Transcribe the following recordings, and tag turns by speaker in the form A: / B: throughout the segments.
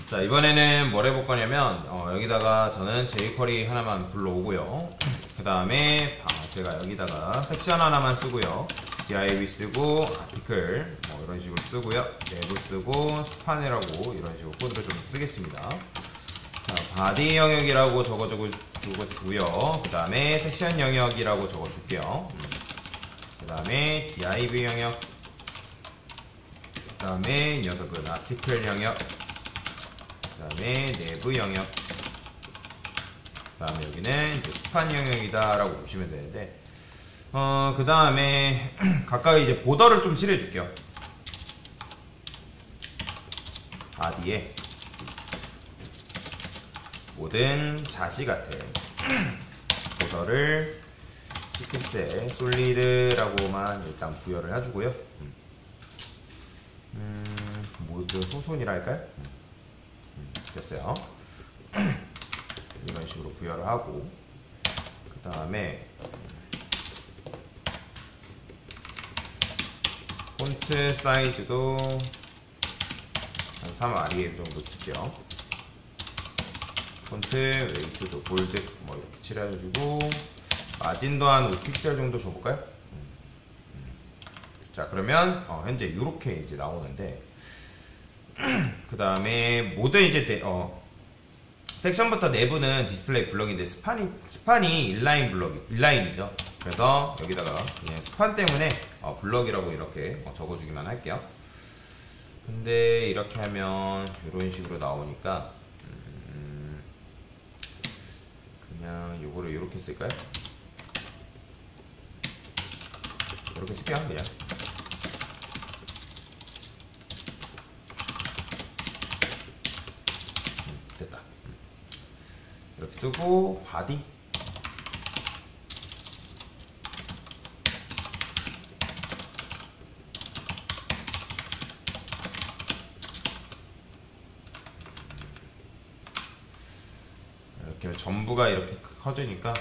A: 자, 이번에는 뭘 해볼 거냐면 여기다가 저는 jQuery 하나만 불러오고요. 그 다음에 제가 여기다가 섹션 하나만 쓰고요. div 쓰고 아티클 뭐 이런 식으로 쓰고요. 내부 쓰고 스판이라고 이런 식으로 코드를 좀 쓰겠습니다. 자, 바디 영역이라고 적어주고요. 그 다음에 섹션 영역이라고 적어줄게요. 그 다음에 div 영역, 그 다음에 이 녀석은 아티클 영역, 그 다음에 내부 영역, 그 다음에 여기는 이제 스판 영역이다 라고 보시면 되는데, 그 다음에 각각 이제 보더를 좀 칠해줄게요. 바디에 모든 자시 같은 보더를 시크셋 솔리드라고만 일단 부여를 해주고요. 모드 소손이라 할까요? 됐어요. 이런 식으로 부여를 하고, 그 다음에 폰트 사이즈도 한 3REM 정도 줄게요. 폰트 웨이트도 볼드 뭐 이렇게 칠해주고, 마진도 한 5픽셀 정도 줘볼까요? 자, 그러면 현재 이렇게 이제 나오는데, 그 다음에 모든 이제 섹션부터 내부는 디스플레이 블럭인데 스판이 인라인이죠. 그래서 여기다가 그냥 스판 때문에 블럭이라고 이렇게 적어주기만 할게요. 근데 이렇게 하면 이런 식으로 나오니까 그냥 요거를 이렇게 쓸까요? 이렇게 쓸게요. 그냥 됐다. 이렇게 쓰고 바디 이렇게 전부가 이렇게 커지니까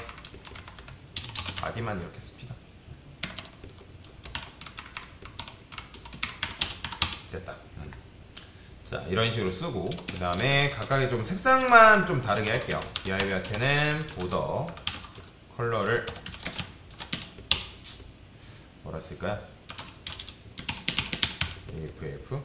A: 바디만 이렇게 씁니다. 됐다. 자, 이런 식으로 쓰고, 그 다음에 각각의 좀 색상만 좀 다르게 할게요. DIV한테는 보더 컬러를 뭐라 쓸까요? AFF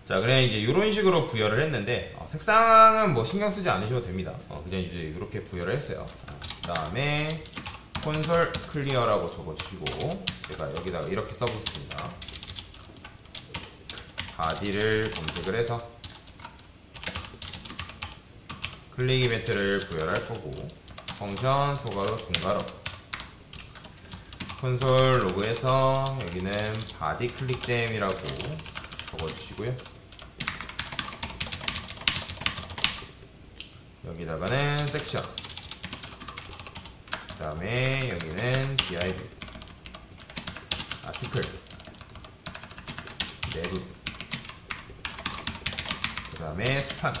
A: 자, 그냥 이제 이런 식으로 부여를 했는데, 색상은 뭐 신경 쓰지 않으셔도 됩니다. 그냥 이제 이렇게 부여를 했어요. 그 다음에 콘솔 클리어라고 적어주시고, 제가 여기다가 이렇게 써보겠습니다. 바디를 검색을 해서 클릭 이벤트를 부여를 할 거고, 펑션 소가로 중괄호, 콘솔 로그에서 여기는 바디 클릭댐이라고 적어주시고요. 여기다가는 섹션, 그 다음에 여기는 div, 아티클, 내부, 그 다음에 스판.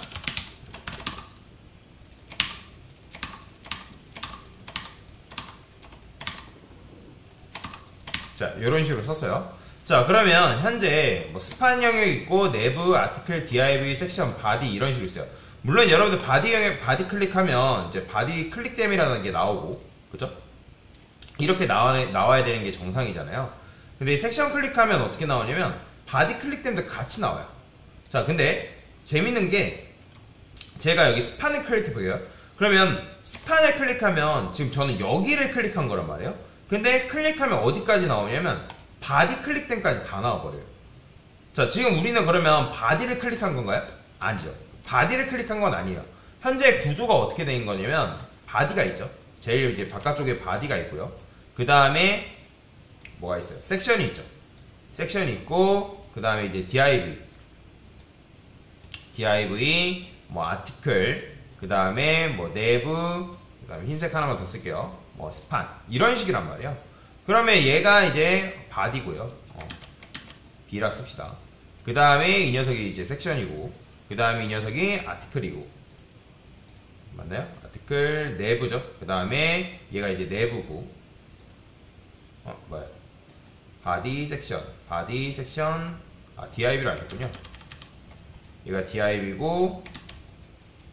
A: 자, 이런 식으로 썼어요. 자, 그러면 현재 뭐 스판 영역 있고 내부, 아티클, div, 섹션, 바디 이런 식으로 있어요. 물론 여러분들 바디 영역, 바디 클릭하면 이제 바디 클릭댐이라는 게 나오고, 그죠? 이렇게 나와야 되는 게 정상이잖아요. 근데 이 섹션 클릭하면 어떻게 나오냐면 바디 클릭댐도 같이 나와요. 자, 근데 재밌는 게 제가 여기 스판을 클릭해 볼게요. 그러면 스판을 클릭하면 지금 저는 여기를 클릭한 거란 말이에요. 근데 클릭하면 어디까지 나오냐면 바디 클릭댐까지 다 나와버려요. 자, 지금 우리는 그러면 바디를 클릭한 건가요? 아니죠. 바디를 클릭한 건 아니에요. 현재 구조가 어떻게 된 거냐면 바디가 있죠. 제일 이제 바깥쪽에 바디가 있고요. 그 다음에 뭐가 있어요? 섹션이 있죠. 섹션이 있고, 그 다음에 이제 div, 뭐 아티클, 그 다음에 뭐 내부, 그 그다음에 흰색 하나만 더 쓸게요. 뭐 스판 이런 식이란 말이야. 그러면 얘가 이제 바디고요. B라 씁시다. 그 다음에 이 녀석이 이제 섹션이고, 그 다음에 이 녀석이 아티클이고, 맞나요? 아티클 내부죠. 그 다음에 얘가 이제 내부고, 뭐야? 바디 섹션, DIB로 하셨군요. 얘가 DIB고,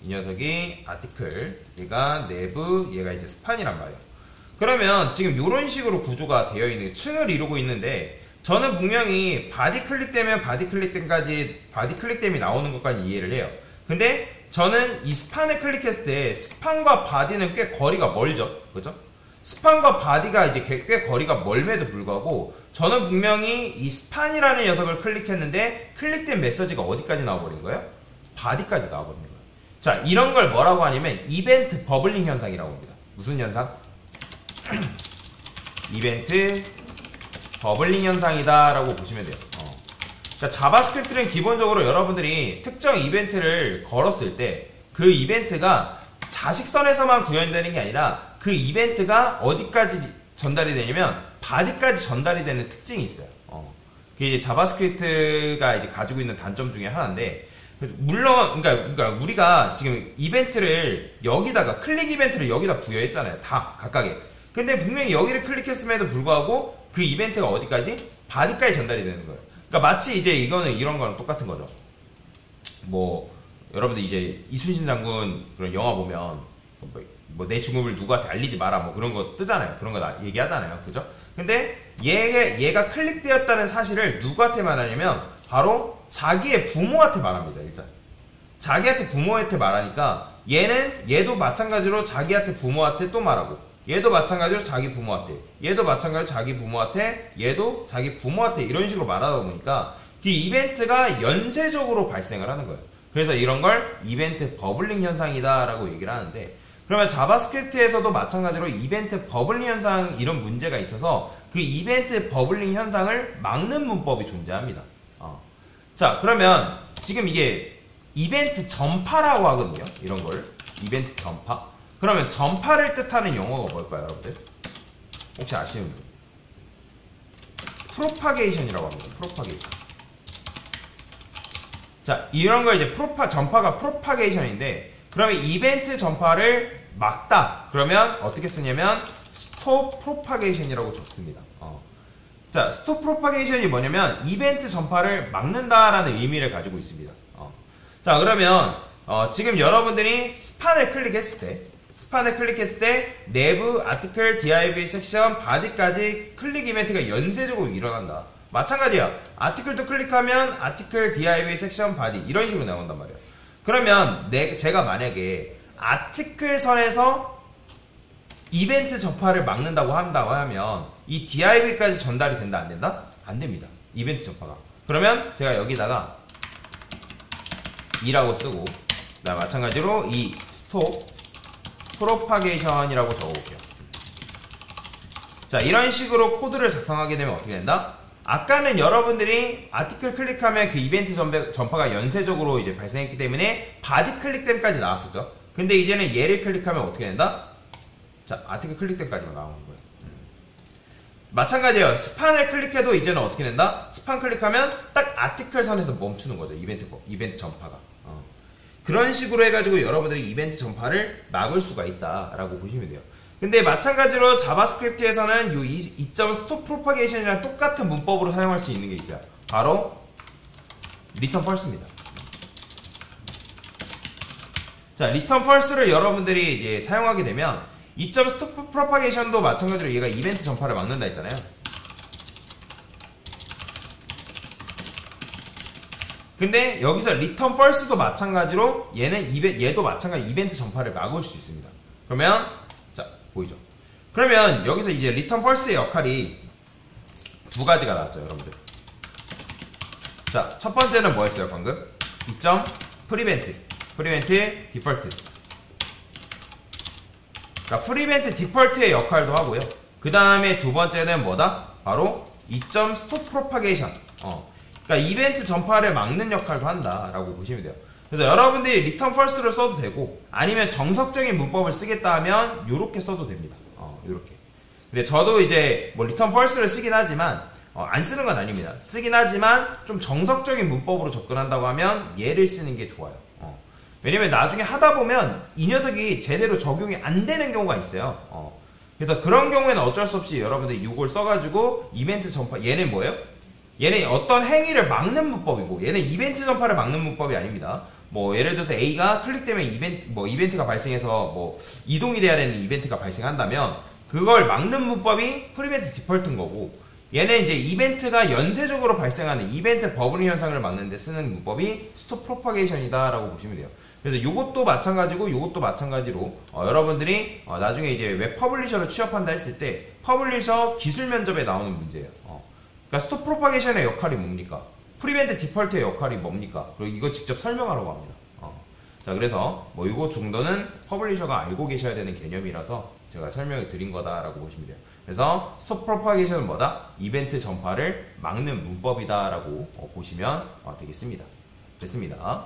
A: 이 녀석이 아티클, 얘가 내부, 얘가 이제 스판이란 말이에요. 그러면 지금 이런 식으로 구조가 되어 있는, 층을 이루고 있는데, 저는 분명히 바디 클릭되면 바디 클릭됨이 나오는 것까지 이해를 해요. 근데 저는 이 스판을 클릭했을 때 스판과 바디는 꽤 거리가 멀죠. 그죠? 스판과 바디가 이제 꽤 거리가 멀음에도 불구하고 저는 분명히 이 스판이라는 녀석을 클릭했는데 클릭된 메시지가 어디까지 나와버린 거예요? 바디까지 나와버린 거예요. 자, 이런 걸 뭐라고 하냐면 이벤트 버블링 현상이라고 합니다. 무슨 현상? 이벤트 버블링 현상이다 라고 보시면 돼요. 그러니까 자바스크립트는 기본적으로 여러분들이 특정 이벤트를 걸었을 때 그 이벤트가 자식선에서만 구현되는 게 아니라 그 이벤트가 어디까지 전달이 되냐면 바디까지 전달이 되는 특징이 있어요. 그게 이제 자바스크립트가 이제 가지고 있는 단점 중에 하나인데, 물론 그러니까 우리가 지금 이벤트를 여기다가 클릭 이벤트를 여기다 부여했잖아요. 다 각각에. 근데 분명히 여기를 클릭했음에도 불구하고 그 이벤트가 어디까지? 바디까지 전달이 되는 거예요. 그러니까 마치 이제 이거는 이런 거랑 똑같은 거죠. 뭐 여러분들 이제 이순신 장군 그런 영화 보면 뭐 내 죽음을 누구한테 알리지 마라 뭐 그런 거 뜨잖아요. 그런 거 얘기하잖아요. 그죠? 근데 얘가 클릭되었다는 사실을 누구한테 말하냐면 바로 자기의 부모한테 말합니다. 일단 자기한테 부모한테 말하니까 얘도 마찬가지로 자기한테 부모한테 또 말하고, 얘도 마찬가지로 자기 부모한테, 얘도 마찬가지로 자기 부모한테, 얘도 자기 부모한테 이런 식으로 말하다 보니까 그 이벤트가 연쇄적으로 발생을 하는 거예요. 그래서 이런 걸 이벤트 버블링 현상이다 라고 얘기를 하는데, 그러면 자바스크립트에서도 마찬가지로 이벤트 버블링 현상 이런 문제가 있어서 그 이벤트 버블링 현상을 막는 문법이 존재합니다. 자, 그러면 지금 이게 이벤트 전파라고 하거든요. 이런 걸 이벤트 전파. 그러면 전파를 뜻하는 용어가 뭘까요, 여러분들? 혹시 아시는 분? 프로파게이션이라고 합니다. 프로파게이션. 자, 이런 걸 이제 전파가 프로파게이션인데, 그러면 이벤트 전파를 막다. 그러면 어떻게 쓰냐면 스톱 프로파게이션이라고 적습니다. 자, 스톱 프로파게이션이 뭐냐면 이벤트 전파를 막는다라는 의미를 가지고 있습니다. 자, 그러면 지금 여러분들이 스판을 클릭했을 때 내부, 아티클, div, 섹션, 바디까지 클릭 이벤트가 연쇄적으로 일어난다. 마찬가지야. 아티클도 클릭하면 아티클, div, 섹션, 바디 이런 식으로 나온단 말이에요. 그러면 제가 만약에 아티클 선에서 이벤트 전파를 막는다고 하면 이 div까지 전달이 된다, 안 된다? 안 됩니다. 이벤트 전파가. 그러면 제가 여기다가 2라고 쓰고, 마찬가지로 이 스톱 프로파게이션이라고 적어볼게요. 자, 이런 식으로 코드를 작성하게 되면 어떻게 된다? 아까는 여러분들이 아티클 클릭하면 그 이벤트 전파가 연쇄적으로 이제 발생했기 때문에 바디 클릭됨까지 나왔었죠. 근데 이제는 얘를 클릭하면 어떻게 된다? 자, 아티클 클릭됨까지만 나오는 거예요. 마찬가지예요. 스판을 클릭해도 이제는 어떻게 된다? 스판 클릭하면 딱 아티클 선에서 멈추는 거죠. 이벤트 전파가. 그런 식으로 해가지고 여러분들이 이벤트 전파를 막을 수가 있다라고 보시면 돼요. 근데 마찬가지로 자바스크립트에서는 이 2점 스톱 프로파게이션이랑 똑같은 문법으로 사용할 수 있는 게 있어요. 바로 리턴 펄스입니다. 자, 리턴 펄스를 여러분들이 이제 사용하게 되면 2점 스톱 프로파게이션도 마찬가지로 얘가 이벤트 전파를 막는다 했잖아요. 근데 여기서 리턴 펄스도 마찬가지로 얘도 마찬가지로 이벤트 전파를 막을 수 있습니다. 그러면 자, 보이죠? 그러면 여기서 이제 리턴 펄스의 역할이 두 가지가 나왔죠, 여러분들. 자, 첫 번째는 뭐였어요, 방금? 2점 프리벤트 디폴트. 그러니까 프리벤트 디폴트의 역할도 하고요. 그 다음에 두 번째는 뭐다? 바로 2점 스톱 프로파게이션. 그러니까 이벤트 전파를 막는 역할도 한다라고 보시면 돼요. 그래서 여러분들이 return false를 써도 되고 아니면 정석적인 문법을 쓰겠다 하면 이렇게 써도 됩니다. 이렇게. 근데 저도 이제 뭐 return false를 쓰긴 하지만 안 쓰는 건 아닙니다. 쓰긴 하지만 좀 정석적인 문법으로 접근한다고 하면 얘를 쓰는 게 좋아요. 왜냐면 나중에 하다 보면 이 녀석이 제대로 적용이 안 되는 경우가 있어요. 그래서 그런 경우에는 어쩔 수 없이 여러분들이 이걸 써가지고 이벤트 전파, 얘는 뭐예요? 얘는 어떤 행위를 막는 문법이고 얘는 이벤트 전파를 막는 문법이 아닙니다. 뭐 예를 들어서 A가 클릭되면 이벤트가 발생해서 뭐 이동이 돼야 되는 이벤트가 발생한다면 그걸 막는 문법이 프리벤트 디폴트인 거고 얘는 이제 이벤트가 연쇄적으로 발생하는 이벤트 버블링 현상을 막는 데 쓰는 문법이 스톱 프로파게이션이다 라고 보시면 돼요. 그래서 이것도 마찬가지고 이것도 마찬가지로 여러분들이 나중에 이제 웹 퍼블리셔를 취업한다 했을 때 퍼블리셔 기술 면접에 나오는 문제예요. 그러니까 스톱 프로파게이션의 역할이 뭡니까? 프리벤트 디폴트의 역할이 뭡니까? 그리고 이거 직접 설명하라고 합니다. 자, 그래서 뭐 이거 정도는 퍼블리셔가 알고 계셔야 되는 개념이라서 제가 설명을 드린 거다라고 보시면 돼요. 그래서 스톱 프로파게이션은 뭐다? 이벤트 전파를 막는 문법이다라고 보시면 되겠습니다. 됐습니다.